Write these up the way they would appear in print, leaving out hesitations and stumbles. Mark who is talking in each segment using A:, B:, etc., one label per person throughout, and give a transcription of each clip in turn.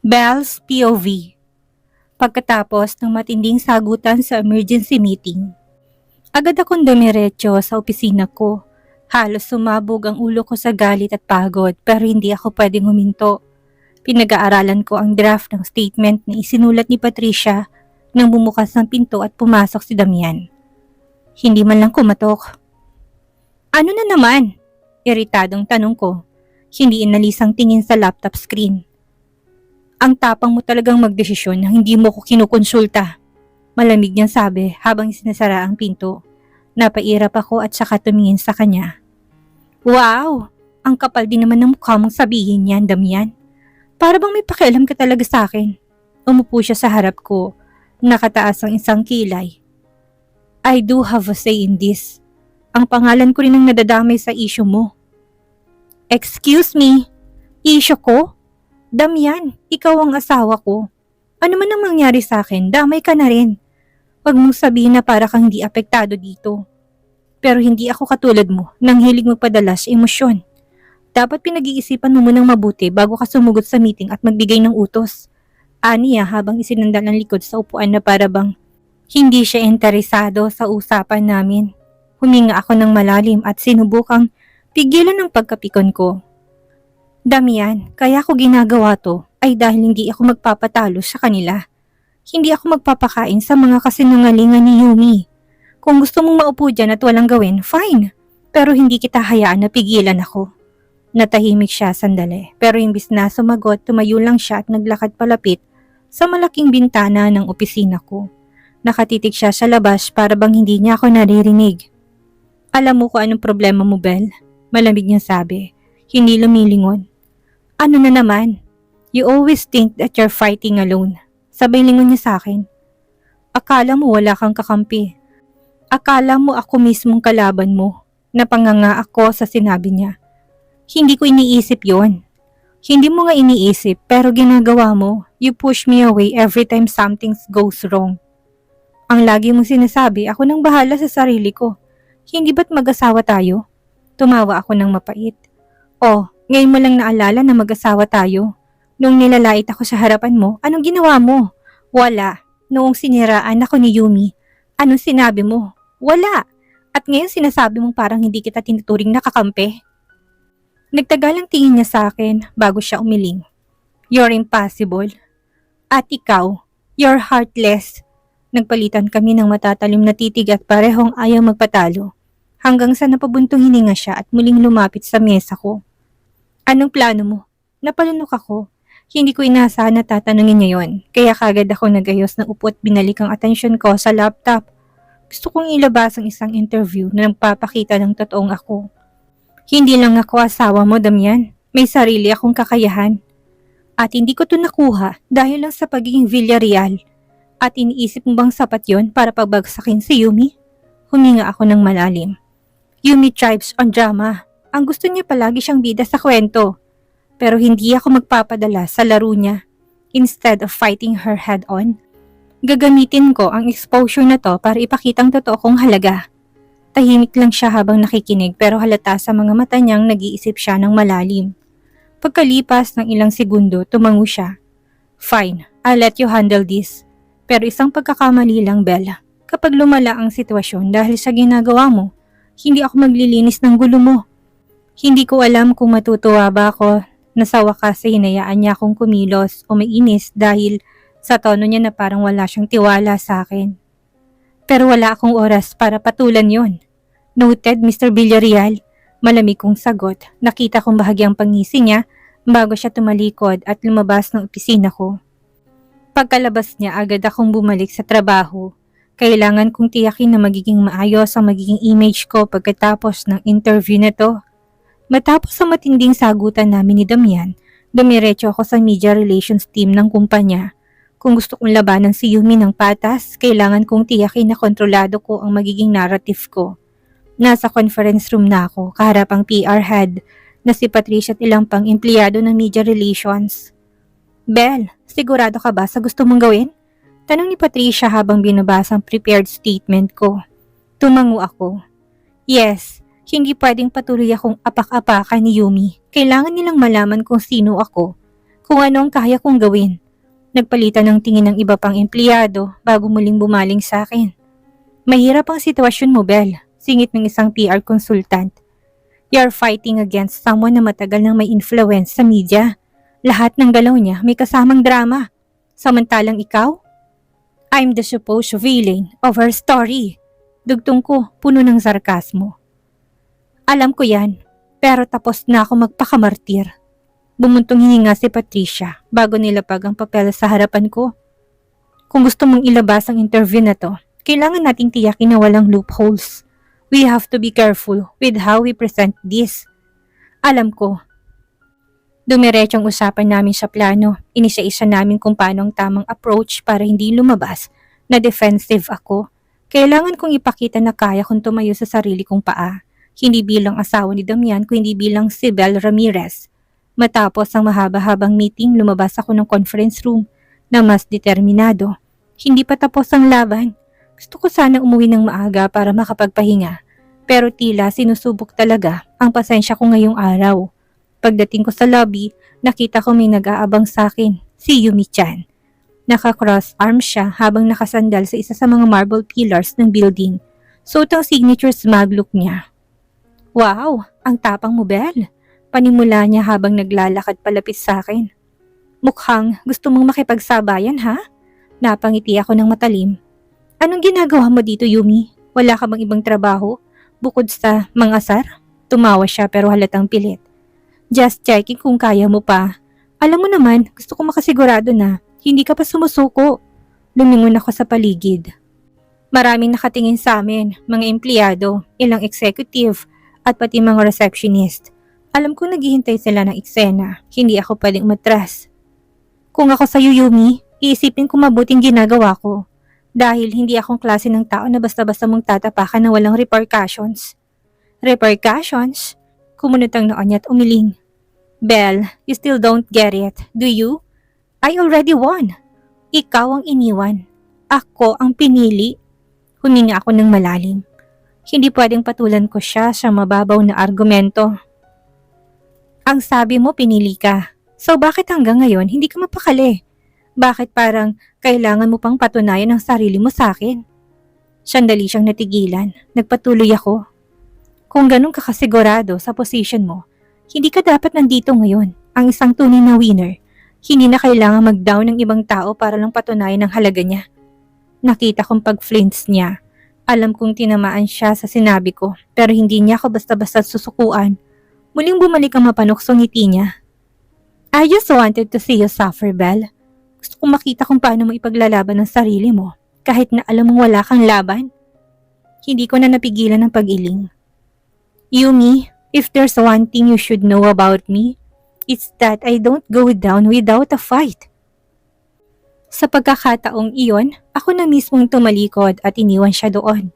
A: Belle's POV. Pagkatapos ng matinding sagutan sa emergency meeting, agad akong dumiretso sa opisina ko. Halos sumabog ang ulo ko sa galit at pagod pero hindi ako pwedeng huminto. Pinag-aaralan ko ang draft ng statement na isinulat ni Patricia nang bumukas ng pinto at pumasok si Damian. Hindi man lang kumatok. Ano na naman? Iritadong tanong ko. Hindi inalis ang tingin sa laptop screen. Ang tapang mo talagang magdesisyon na hindi mo ko kinukonsulta. Malamig niyang sabi habang sinasara ang pinto. Napairap ako at saka tumingin sa kanya. Wow! Ang kapal din naman ng mukha mong sabihin yan, Damian. Para bang may pakialam ka talaga sa akin. Umupo siya sa harap ko. Nakataas ang isang kilay. I do have a say in this. Ang pangalan ko rin ang nadadamay sa issue mo. Excuse me? Issue ko? Damian, ikaw ang asawa ko. Ano man ang mangyari sa akin, damay ka na rin. Huwag mong sabihin na para kang hindi apektado dito. Pero hindi ako katulad mo, nang hilig magpadala sa emosyon. Dapat pinag-iisipan mo munang mabuti bago ka sumugod sa meeting at magbigay ng utos. Aniya habang isinandal ang likod sa upuan na para bang hindi siya interesado sa usapan namin. Huminga ako ng malalim at sinubukang pigilan ang pagkapikon ko. Damian, kaya ko ginagawa to ay dahil hindi ako magpapatalo sa kanila. Hindi ako magpapakain sa mga kasinungalingan ni Yumi. Kung gusto mong maupo dyan at walang gawin, fine. Pero hindi kita hayaan na pigilan ako. Natahimik siya sandali, pero imbis na sumagot, tumayo lang siya at naglakad palapit sa malaking bintana ng opisina ko. Nakatitig siya sa labas para bang hindi niya ako naririnig. Alam mo kung anong problema mo, Belle? Malamig niyang sabi. Hindi lumilingon. Ano na naman? You always think that you're fighting alone. Sabay lingon niya sa akin. Akala mo wala kang kakampi. Akala mo ako mismong kalaban mo. Napanganga ako sa sinabi niya. Hindi ko iniisip yon. Hindi mo nga iniisip pero ginagawa mo. You push me away every time something goes wrong. Ang lagi mong sinasabi, ako nang bahala sa sarili ko. Hindi ba't mag-asawa tayo? Tumawa ako ng mapait. Oh, ngayon mo lang naalala na mag-asawa tayo. Nung nilalait ako sa harapan mo, anong ginawa mo? Wala. Noong siniraan ako ni Yumi, anong sinabi mo? Wala. At ngayon sinasabi mong parang hindi kita tinuturing na kakampi? Nagtagal ang tingin niya sa akin bago siya umiling. You're impossible. At ikaw, you're heartless. Nagpalitan kami ng matatalim na titig at parehong ayaw magpatalo. Hanggang sa napabuntong hininga siya at muling lumapit sa mesa ko. Anong plano mo? Napalunok ako. Hindi ko inaasahan na tatanungin niya yon, kaya kagad ako nagayos ng upo at binalik ang atensyon ko sa laptop. Gusto kong ilabas ang isang interview na nagpapakita ng totoong ako. Hindi lang ako asawa mo, Damian. May sarili akong kakayahan. At hindi ko to nakuha dahil lang sa pagiging Villarreal. At iniisip mo bang sapat yon para pagbagsakin si Yumi? Huminga ako ng malalim. Yumi thrives on drama. Ang gusto niya palagi siyang bida sa kwento. Pero hindi ako magpapadala sa laro niya. Instead of fighting her head on, gagamitin ko ang exposure na to para ipakitang totoo kong halaga. Tahimik lang siya habang nakikinig pero halata sa mga mata niyang nag-iisip siya ng malalim. Pagkalipas ng ilang segundo, tumango siya. Fine, I'll let you handle this. Pero isang pagkakamali lang, Bella. Kapag lumala ang sitwasyon dahil sa ginagawa mo, hindi ako maglilinis ng gulo mo. Hindi ko alam kung matutuwa ba ako na sa wakas ay hinayaan niya akong kumilos o mainis dahil sa tono niya na parang wala siyang tiwala sa akin. Pero wala akong oras para patulan yon. Noted, Mr. Villarreal. Malamig kong sagot. Nakita kong bahagyang pangisi niya bago siya tumalikod at lumabas ng opisina ko. Pagkalabas niya, agad akong bumalik sa trabaho. Kailangan kong tiyakin na magiging maayos ang magiging image ko pagkatapos ng interview na to. Matapos ang matinding sagutan namin ni Damian, dumiretso ako sa media relations team ng kumpanya. Kung gusto kong labanan si Yumi ng patas, kailangan kong tiyakin na kontrolado ko ang magiging narrative ko. Nasa conference room na ako, kaharap ang PR head na si Patricia at ilang pang empleyado ng media relations. Belle, sigurado ka ba sa gusto mong gawin? Tanong ni Patricia habang binabasa ang prepared statement ko. Tumango ako. Yes. Hindi pwedeng patuloy akong apak-apakan ni Yumi. Kailangan nilang malaman kung sino ako. kung ano ang kaya kong gawin. Nagpalitan ng tingin ng iba pang empleyado bago muling bumaling sa akin. Mahirap ang sitwasyon mo, Belle, singit ng isang PR consultant. You're fighting against someone na matagal nang may influence sa media. Lahat ng galaw niya may kasamang drama. Samantalang ikaw? I'm the supposed villain of her story. Dugtong ko, puno ng sarkasmo. Alam ko yan, pero tapos na ako magpakamartir. Bumuntong hininga si Patricia bago nilapag ang papel sa harapan ko. Kung gusto mong ilabas ang interview na to, kailangan nating tiyakin na walang loopholes. We have to be careful with how we present this. Alam ko. Dumiretsong usapan namin sa plano. Inisa-isa namin kung paano ang tamang approach para hindi lumabas na defensive ako. Kailangan kong ipakita na kaya kong tumayo sa sarili kong paa. Hindi bilang asawa ni Damian, kundi bilang si Belle Ramirez. Matapos ang mahaba-habang meeting, lumabas ako ng conference room na mas determinado. Hindi pa tapos ang laban. Gusto ko sana umuwi ng maaga para makapagpahinga. Pero tila sinusubok talaga ang pasensya ko ngayong araw. Pagdating ko sa lobby, nakita ko may nag-aabang sa akin, si Yumi-chan. Naka-cross arm siya habang nakasandal sa isa sa mga marble pillars ng building. Suot ang signature smug look niya. Wow, ang tapang mo, Belle. Panimula niya habang naglalakad palapit sa akin. Mukhang gusto mong makipagsabayan, ha? Napangiti ako ng matalim. Anong ginagawa mo dito, Yumi? Wala ka bang ibang trabaho? Bukod sa mangasar? Tumawa siya pero halatang pilit. Just checking kung kaya mo pa. Alam mo naman, gusto ko makasigurado na hindi ka pa sumusuko. Lumingon ako sa paligid. Maraming nakatingin sa amin, mga empleyado, ilang executive, at pati mga receptionist. Alam kong naghihintay sila ng eksena, hindi ako pwedeng umatras. Kung ako sa'yo, Yumi, iisipin ko mabuting ginagawa ko. Dahil hindi akong klase ng tao na basta-basta mong tatapakan na walang repercussions. Repercussions? Kumunot ang noo niya at umiling. Belle, you still don't get it, do you? I already won. Ikaw ang iniwan. Ako ang pinili. Huminga ako ng malalim. Hindi pwedeng patulan ko siya sa mababaw na argumento. Ang sabi mo pinili ka. So bakit hanggang ngayon hindi ka mapakali? Bakit parang kailangan mo pang patunayan ang sarili mo sa akin? Sandali siyang natigilan. Nagpatuloy ako. Kung ganun ka kasigurado sa position mo, hindi ka dapat nandito ngayon. Ang isang tunay na winner, hindi na kailangan mag-down ng ibang tao para lang patunayan ang halaga niya. Nakita kong pag-flinch niya. Alam kong tinamaan siya sa sinabi ko, pero hindi niya ako basta-basta susukuan. Muling bumalik ang mapanuksong ngiti niya. I just wanted to see you suffer, Belle. Gusto kong makita kung paano mo ipaglalaban ang sarili mo, kahit na alam mong wala kang laban. Hindi ko na napigilan ang pag-iling. Yumi, if there's one thing you should know about me, it's that I don't go down without a fight. Sa pagkakataong iyon, ako na mismong tumalikod at iniwan siya doon.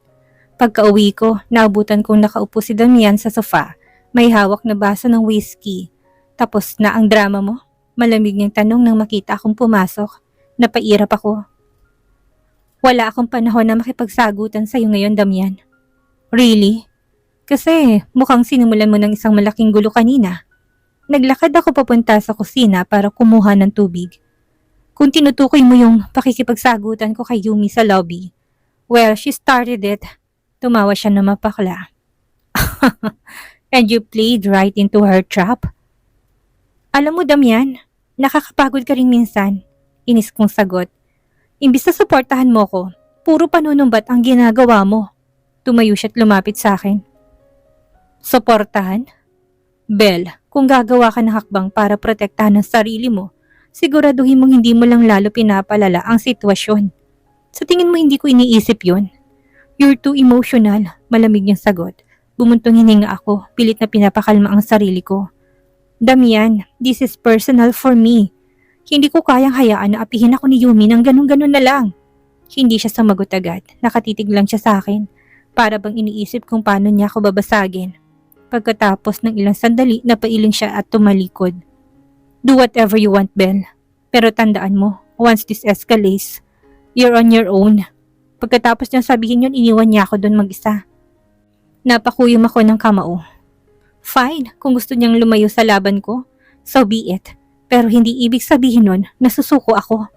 A: Pagka-uwi ko, naabutan kong nakaupo si Damian sa sofa. May hawak na baso ng whiskey. Tapos na ang drama mo? Malamig niyang tanong nang makita akong pumasok. Napairap ako. Wala akong panahon na makipagsagutan sa'yo ngayon, Damian. Really? Kasi mukhang sinimulan mo ng isang malaking gulo kanina. Naglakad ako papunta sa kusina para kumuha ng tubig. Kung tinutukoy mo yung pakikipagsagutan ko kay Yumi sa lobby, well, she started it. Tumawa siya na mapakla. And you played right into her trap? Alam mo, Damian, nakakapagod ka rin minsan. Inis kong sagot. Imbis na suportahan mo ko, puro panunumbat ang ginagawa mo. Tumayo siya at lumapit sa akin. Suportahan? Belle, kung gagawa ka ng hakbang para protektahan ang sarili mo, siguraduhin mong hindi mo lang lalo pinapalala ang sitwasyon. Sa tingin mo hindi ko iniisip yun? You're too emotional, malamig niyang sagot. Bumuntong hininga ako, pilit na pinapakalma ang sarili ko. Damian, this is personal for me. Hindi ko kayang hayaan na apihin ako ni Yumi ng ganun-ganun na lang. Hindi siya sumagot agad, nakatitig lang siya sa akin. Para bang iniisip kung paano niya ako babasagin. Pagkatapos ng ilang sandali, napailing siya at tumalikod. Do whatever you want, Belle. Pero tandaan mo, once this escalates, you're on your own. Pagkatapos niyang sabihin yun, iniwan niya ako doon mag-isa. Napakuyom ako ng kamao. Fine, kung gusto niyang lumayo sa laban ko, so be it. Pero hindi ibig sabihin nun na susuko ako.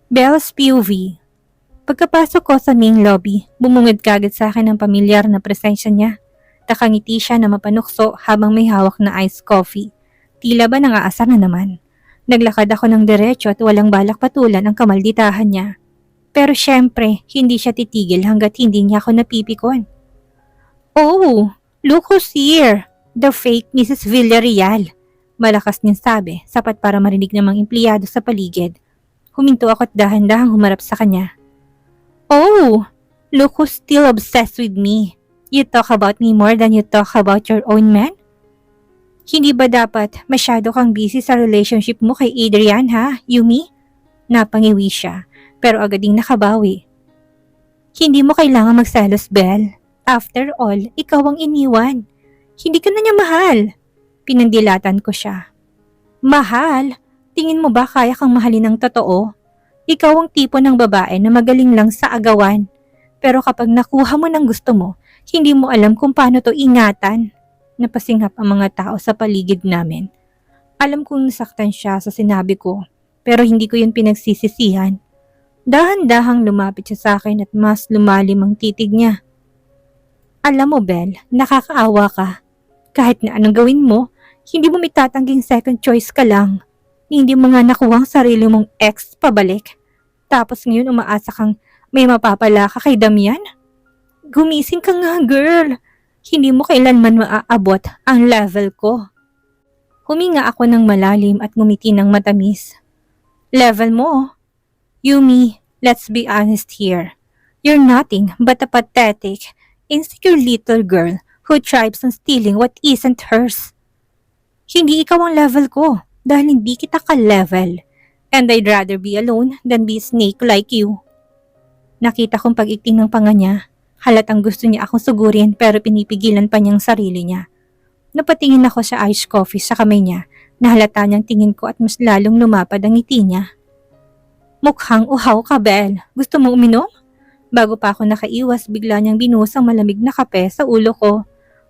A: Belle's POV. Pagkapasok ko sa main lobby, bumungad kagad sa akin ang pamilyar na presensya niya. Nakangiti siya na mapanukso habang may hawak na iced coffee. Tila ba nangaasar na naman? Naglakad ako ng diretso at walang balak patulan ang kamalditahan niya. Pero syempre, hindi siya titigil hanggat hindi niya ako napipikon. "Oh, look who's here! The fake Mrs. Villarreal," malakas niyang sabi, sapat para marinig ng mga empleyado sa paligid. Huminto ako at dahan-dahang humarap sa kanya. "Oh, look who's still obsessed with me. You talk about me more than you talk about your own man? Hindi ba dapat masyado kang busy sa relationship mo kay Adrian ha, Yumi?" Napangiwi siya, pero agad ding nakabawi. "Hindi mo kailangan magselos, Belle. After all, ikaw ang iniwan. Hindi ka na niya mahal." Pinandilatan ko siya. "Mahal? Tingin mo ba kaya kang mahalin ng totoo? Ikaw ang tipo ng babae na magaling lang sa agawan. Pero kapag nakuha mo ng gusto mo, hindi mo alam kung paano to ingatan." Napasinghap ang mga tao sa paligid namin. Alam kong nasaktan siya sa sinabi ko, pero hindi ko yun pinagsisisihan. Dahan-dahang lumapit siya sa akin at mas lumalim ang titig niya. "Alam mo, Belle, nakakaawa ka. Kahit na anong gawin mo, hindi mo mitatangging second choice ka lang. Hindi mo nga nakuha ang sarili mong ex pabalik. Tapos ngayon umaasa kang may mapapala ka kay Damian? Gumising ka nga, girl. Hindi mo kailanman maaabot ang level ko." Huminga ako ng malalim at ngumiti ng matamis. "Level mo? Yumi, let's be honest here. You're nothing but a pathetic, insecure little girl who thrives on stealing what isn't hers. Hindi ikaw ang level ko dahil hindi kita ka-level. And I'd rather be alone than be a snake like you." Nakita kong pag-ikting ng panga niya. Halatang gusto niya akong sugurin pero pinipigilan pa niyang sarili niya. Napatingin ako sa iced coffee sa kamay niya na halata niyang tingin ko at mas lalong lumapad ang ngiti niya. "Mukhang uhaw ka, Belle. Gusto mo uminom?" Bago pa ako nakaiwas, bigla niyang binuhos ang malamig na kape sa ulo ko.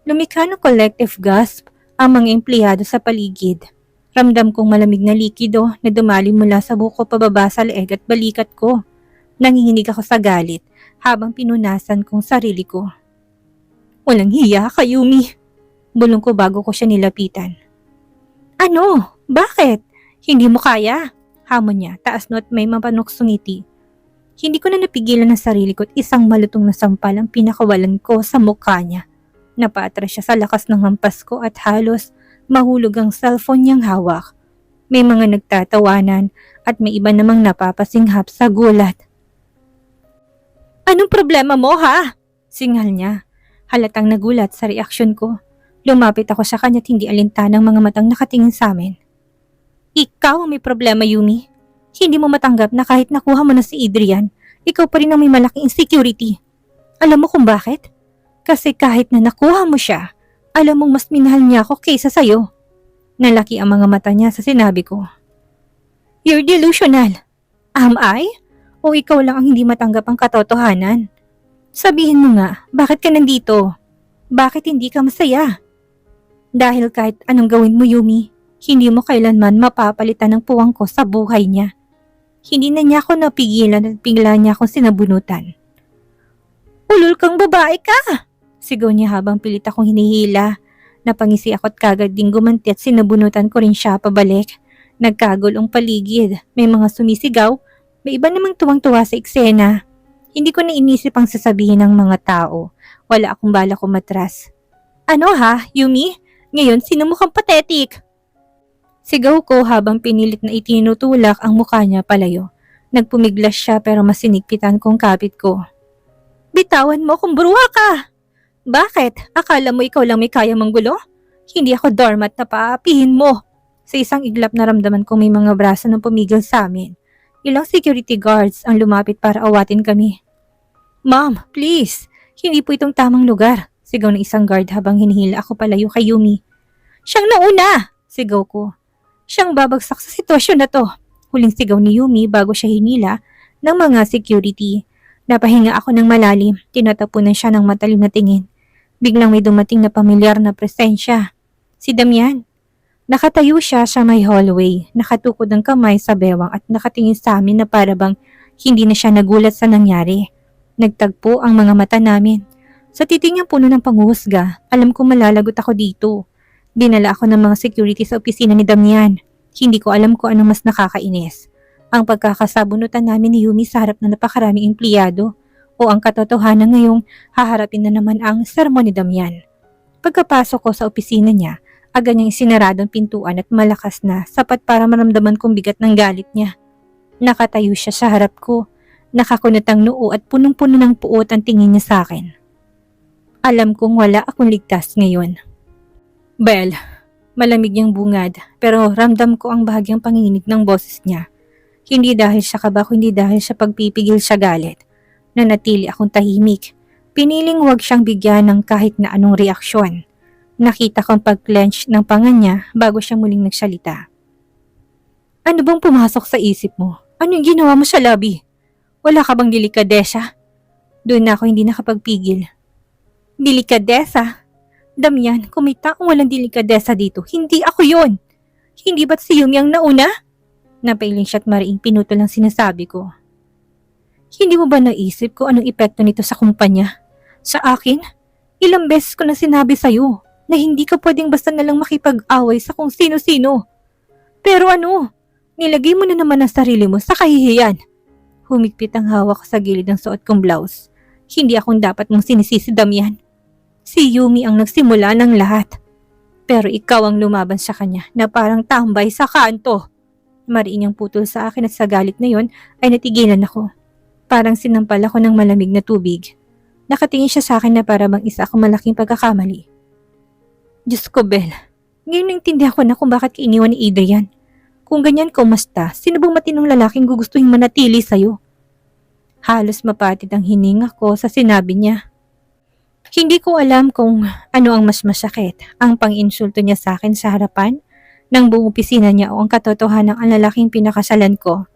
A: Lumikha ng collective gasp ang mga empleyado sa paligid. Ramdam kong malamig na likido na dumali mula sa buko pababa sa leeg at balikat ko. Nanginginig ako sa galit habang pinunasan kong sarili ko. "Walang hiya ka, Yumi." Bulong ko bago ko siya nilapitan. "Ano? Bakit? Hindi mo kaya?" Hamon niya, taas no at may mapanuksong ngiti. Hindi ko na napigilan ang sarili ko at isang malutong na sampal ang pinakawalan ko sa mukha niya. Napaatras siya sa lakas ng hampas ko at halos mahulog ang cellphone niyang hawak. May mga nagtatawanan at may iba namang napapasinghap sa gulat. "Anong problema mo, ha?" Singal niya. Halatang nagulat sa reaksyon ko. Lumapit ako sa kanya at hindi alintanang mga matang nakatingin sa amin. "Ikaw ang may problema, Yumi. Hindi mo matanggap na kahit nakuha mo na si Adrian, ikaw pa rin ang may malaking insecurity. Alam mo kung bakit? Kasi kahit na nakuha mo siya, alam mong mas minahal niya ako kaysa sa'yo." Nalaki ang mga mata niya sa sinabi ko. "You're delusional. Am I? O ikaw lang ang hindi matanggap ang katotohanan? Sabihin mo nga, bakit ka nandito? Bakit hindi ka masaya? Dahil kahit anong gawin mo, Yumi, hindi mo kailanman mapapalitan ng puwang ko sa buhay niya. Hindi na niya ako napigilan at bigla niya akong sinabunutan." "Ulol kang babae ka!" Sigaw niya habang pilit akong hinihila. Napangisi ako at kagad ding gumanti at sinabunutan ko rin siya pabalik. Nagkagulong paligid, may mga sumisigaw, may iba namang tuwang-tuwa sa eksena. Hindi ko na inisip ang sasabihin ng mga tao. Wala akong balak umatras. "Ano ha, Yumi? Ngayon sino mukhang pathetic?" Sigaw ko habang pinilit na itinutulak ang mukha niya palayo. Nagpumiglas siya pero masinigpitan kong kapit ko. "Bitawan mo kung bruha ka! Bakit? Akala mo ikaw lang may kaya manggulo? Hindi ako doormat na paapihin mo." Sa isang iglap naramdaman kong may mga braso na pumigil sa amin. Ilang security guards ang lumapit para awatin kami. "Ma'am, please, hindi po itong tamang lugar," sigaw ng isang guard habang hinihila ako palayo kay Yumi. "Siyang nauna!" sigaw ko. "Siyang babagsak sa sitwasyon na to," huling sigaw ni Yumi bago siya hinila ng mga security. Napahinga ako ng malalim, tinatapunan siya ng matalim na tingin. Biglang may dumating na pamilyar na presensya. Si Damian. Nakatayo siya sa may hallway, nakatukod ng kamay sa bewang at nakatingin sa amin na para bang hindi na siya nagulat sa nangyari. Nagtagpo ang mga mata namin. Sa titing niyang puno ng panghuhusga, alam ko malalagot ako dito. Dinala ako ng mga security sa opisina ni Damian. Hindi ko alam kung anong mas nakakainis. Ang pagkakasabunutan namin ni Yumi sa harap ng napakaraming empleyado o ang katotohanan ngayong haharapin na naman ang sermon ni Damian. Pagkapasok ko sa opisina niya, agad niyang sinaradong pintuan at malakas na sapat para maramdaman kong bigat ng galit niya. Nakatayo siya sa harap ko, nakakunot ang noo at punong-puno ng puot ang tingin niya sa akin. Alam kong wala akong ligtas ngayon. Belle, malamig niyang bungad pero ramdam ko ang bahagyang panginginig ng boses niya. Hindi dahil sa kaba kundi dahil sa pagpipigil sa galit. Nanatili akong tahimik. Piniling huwag siyang bigyan ng kahit na anong reaksyon. Nakita kong pag-clench ng panga niya bago siya muling nagsalita. Ano bang pumasok sa isip mo? Ano yung ginawa mo sa lobby? Wala ka bang delikadesa? Doon na ako hindi nakapagpigil. Delikadesa? Damian, kung may taong walang delikadesa dito, hindi ako yon. Hindi ba't si Yumi ang nauna? Napailing siya at mariing pinutol ang sinasabi ko. Hindi mo ba naisip kung anong epekto nito sa kumpanya? Sa akin? Ilang beses ko na sinabi sa'yo na hindi ka pwedeng basta nalang makipag-away sa kung sino-sino. Pero ano? Nilagay mo na naman ang sarili mo sa kahihiyan. Humigpit ang hawak ko sa gilid ng suot kong blouse. Hindi akong dapat mong sinisisi, Damian. Si Yumi ang nagsimula ng lahat. Pero ikaw ang lumaban sa kanya na parang tambay sa kanto. Mariin niyang putol sa akin at sa galit na yon ay natigilan ako. Parang sinampal ako ng malamig na tubig. Nakatingin siya sa akin na para bang isa akong malaking pagkakamali. Diyos ko, Belle. Ngayon naintindihan ko na kung bakit ka iniwan ni Adrian. Kung ganyan ka umasta, sino bang matinong lalaking gugustuhin manatili sa'yo? Halos mapatid ang hininga ko sa sinabi niya. Hindi ko alam kung ano ang mas masakit, ang pang-insulto niya sa akin sa harapan ng buong opisina niya o ang katotohanan ng ang lalaking pinakasalan ko.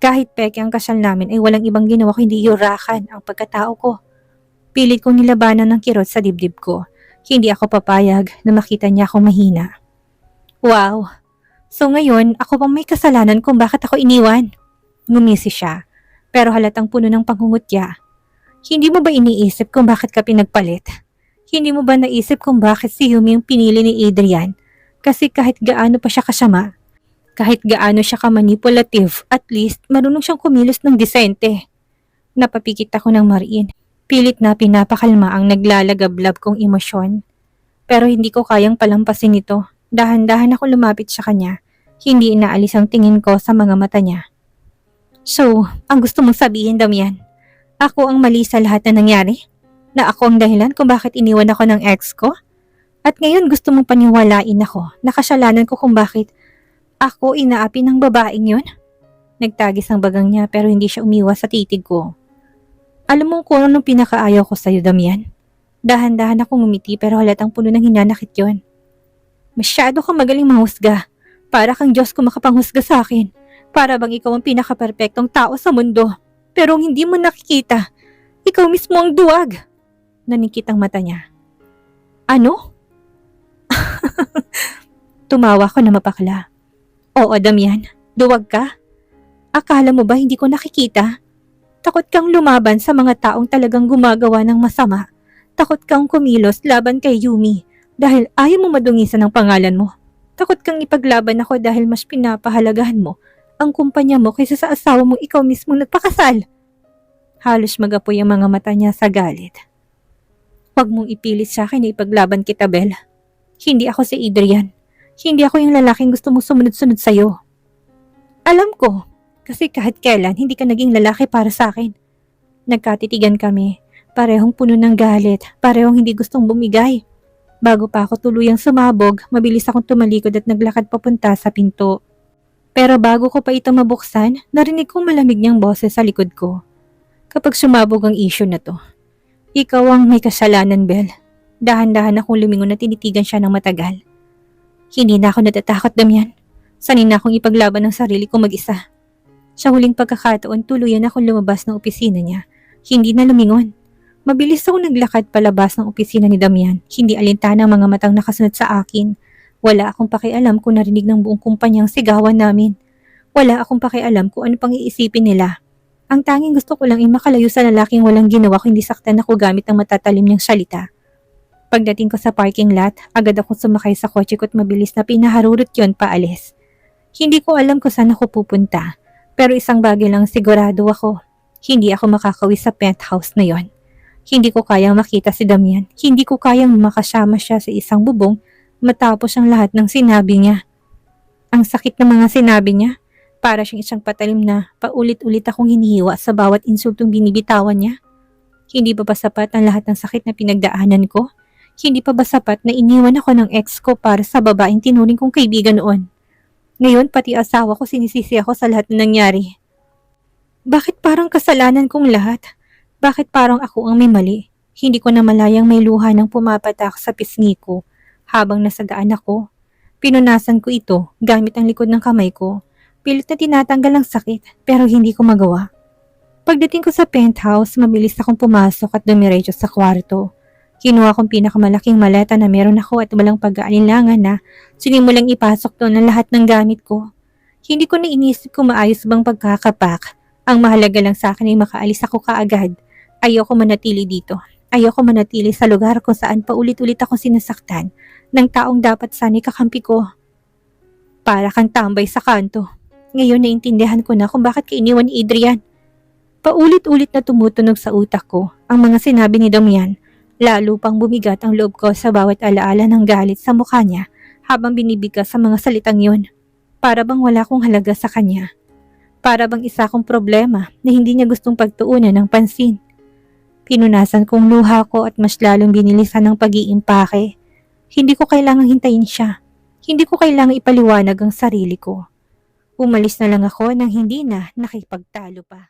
A: Kahit peke ang kasal namin ay walang ibang ginawa kundi yurakan ang pagkatao ko. Pilit kong nilabanan ng kirot sa dibdib ko. Hindi ako papayag na makita niya akong mahina. Wow! So ngayon, ako pang may kasalanan kung bakit ako iniwan. Ngumisi siya, pero halatang puno ng panghungutya. Hindi mo ba iniisip kung bakit ka pinagpalit? Hindi mo ba naisip kung bakit si Yumi yung pinili ni Adrian? Kasi kahit gaano pa siya kasama, kahit gaano siya ka-manipulative, at least marunong siyang kumilos ng disente. Napapikit ako ng mariin. Pilit na pinapakalma ang naglalagablab kong emosyon. Pero hindi ko kayang palampasin ito. Dahan-dahan ako lumapit sa kanya. Hindi inaalis ang tingin ko sa mga mata niya. So, ang gusto mong sabihin, Damian? Ako ang mali sa lahat na nangyari? Na ako ang dahilan kung bakit iniwan ako ng ex ko? At ngayon gusto mong paniwalain ako na kasalanan ko kung bakit ako inaapi ng babaeng yun? Nagtagis ang bagang niya pero hindi siya umiwas sa titig ko. Alam mo kung anong pinakaayaw ko sa'yo, Damian? Dahan-dahan akong umiti pero halatang puno ng hinanakit yon. Masyado kang magaling mahusga. Para kang Diyos kung makapanghusga sa akin. Para bang ikaw ang pinaka-perpektong tao sa mundo. Pero hindi mo nakikita. Ikaw mismo ang duwag. Nanikit ang mata niya. Ano? Tumawa ko na mapakla. Oo, Damian. Duwag ka? Akala mo ba hindi ko nakikita? Takot kang lumaban sa mga taong talagang gumagawa ng masama. Takot kang kumilos laban kay Yumi dahil ayaw mo madungisan ang pangalan mo. Takot kang ipaglaban ako dahil mas pinapahalagahan mo ang kumpanya mo kaysa sa asawa mong ikaw mismo nagpakasal. Halos magapoy ang mga mata niya sa galit. Huwag mong ipilit sa akin na ipaglaban kita, Belle. Hindi ako si Adrian. Hindi ako yung lalaking gusto mong sumunod-sunod sa'yo. Alam ko. Kasi kahit kailan, hindi ka naging lalaki para sa akin. Nagkatitigan kami. Parehong puno ng galit. Parehong hindi gustong bumigay. Bago pa ako tuluyang sumabog, mabilis akong tumalikod at naglakad papunta sa pinto. Pero bago ko pa ito mabuksan, narinig kong malamig niyang boses sa likod ko. Kapag sumabog ang issue na to, ikaw ang may kasalanan, Belle. Dahan-dahan akong lumingon at tinitigan siya ng matagal. Hindi na ako natatakot, Damian. Sanay na akong ipaglaban ng sarili ko mag-isa. Sa huling pagkakataon, tuluyan akong lumabas ng opisina niya. Hindi na lumingon. Mabilis akong naglakad palabas ng opisina ni Damian. Hindi alintana ang mga matang nakasunod sa akin. Wala akong pakialam kung narinig ng buong kumpanyang sigawan namin. Wala akong pakialam kung ano pang iisipin nila. Ang tanging gusto ko lang ay makalayo sa lalaking walang ginawa kundi saktan ako gamit ang matatalim niyang salita. Pagdating ko sa parking lot, agad akong sumakay sa kotse ko at mabilis na pinaharurot yon paalis. Hindi ko alam kung saan ako pupunta, pero isang bagay lang sigurado ako. Hindi ako makakawi sa penthouse na yon. Hindi ko kayang makita si Damian, hindi ko kayang makasama siya sa isang bubong matapos ang lahat ng sinabi niya. Ang sakit ng mga sinabi niya, para siyang isang patalim na paulit-ulit akong hinihiwa sa bawat insultong binibitawan niya. Hindi pa ba sapat ang lahat ng sakit na pinagdaanan ko? Hindi pa ba sapat na iniwan ako ng ex ko para sa babaeng tinuring kong kaibigan noon? Ngayon pati asawa ko sinisisi ako sa lahat na nangyari. Bakit parang kasalanan kong lahat? Bakit parang ako ang may mali? Hindi ko na malayang may luha ng pumapatak sa pisngi ko habang nasa daan ako. Pinunasan ko ito gamit ang likod ng kamay ko. Pilit na tinatanggal ang sakit pero hindi ko magawa. Pagdating ko sa penthouse, mabilis akong pumasok at dumiretso sa kwarto. Kinuha kong pinakamalaking maleta na meron ako at walang pag-aalinlangan na sinimulang ipasok doon ang lahat ng gamit ko. Hindi ko na inisip kung maayos bang pagkakapak. Ang mahalaga lang sa akin ay makaalis ako kaagad. Ayoko manatili dito. Ayoko manatili sa lugar kung saan paulit-ulit ako sinasaktan ng taong dapat sana'y kakampi ko. Para kang tambay sa kanto. Ngayon naintindihan ko na kung bakit kainiwan ni Adrian. Paulit-ulit na tumutunog sa utak ko ang mga sinabi ni Damian. Lalo pang bumigat ang loob ko sa bawat alaala ng galit sa mukha niya habang binibigkas sa mga salitang yun. Para bang wala akong halaga sa kanya. Para bang isa akong problema na hindi niya gustong pagtuunan ng pansin. Pinunasan kong luha ko at mas lalong binilisan ng pag-iimpake. Hindi ko kailangang hintayin siya. Hindi ko kailangang ipaliwanag ang sarili ko. Umalis na lang ako nang hindi na nakipagtalo pa.